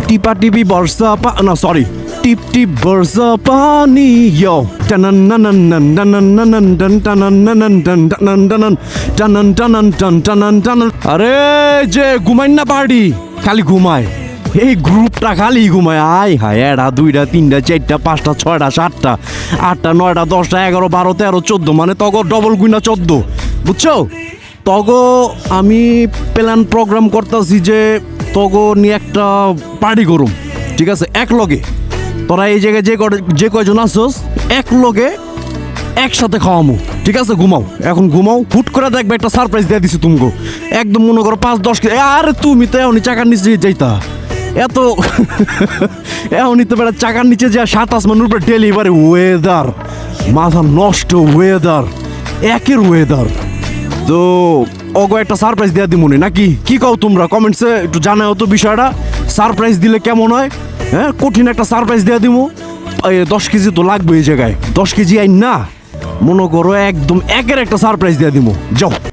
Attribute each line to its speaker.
Speaker 1: টিপা টিপি বর্ষা না সরি টিপ টিপ বর্ষা পানি ইয়ো টানান নানান নান টানান নানান টান টানান নানান টান টানান টানান টানান টানান টান টানান টানান। আরে যে ঘুমাই না পার্টি খালি ঘুমায়, এই গ্রুপটা খালি ঘুমায়। আয় হায়, 1 2 3 4 5 6 7 8 9 10 11 12 13 14 মানে তগো ডবল গুইনা 14, বুঝছো? তগো আমি প্ল্যান প্রোগ্রাম করতেছি যে তগো নিয়ে একটা পার্টি করুম, ঠিক আছে? এক লগে তোরা এই জায়গায় যে কয়জন আসোস এক লগে একসাথে খাওয়ামু, ঠিক আছে? ঘুমাও, এখন ঘুমাও। হুট করে দেখবে একটা সারপ্রাইজ দিয়ে দিছি তুমগো, একদম মনে করো 5-10 কেজি। আরে তুমি তো এখনই চাকার নিচে যাইতা, এত এখনই তো বেড়া চাকার নিচে যা 7 আসমানের উপরে ডেলিভারি ওয়েদার, মাথা নষ্ট ওয়েদার, একের ওয়েদার। তো ওগো একটা সারপ্রাইজ দেওয়া দিমুনি নাকি, কি কও তোমরা? কমেন্টসে একটু জানাও তো বিষয়টা, সারপ্রাইজ দিলে কেমন হয়? হ্যাঁ, কঠিন একটা সারপ্রাইজ দেওয়া দিমু। 10 কেজি তো লাগবে এই জায়গায়, 10 কেজি আইন না, মনে করো একদম একের একটা সারপ্রাইজ দেওয়া দিমু। যাও।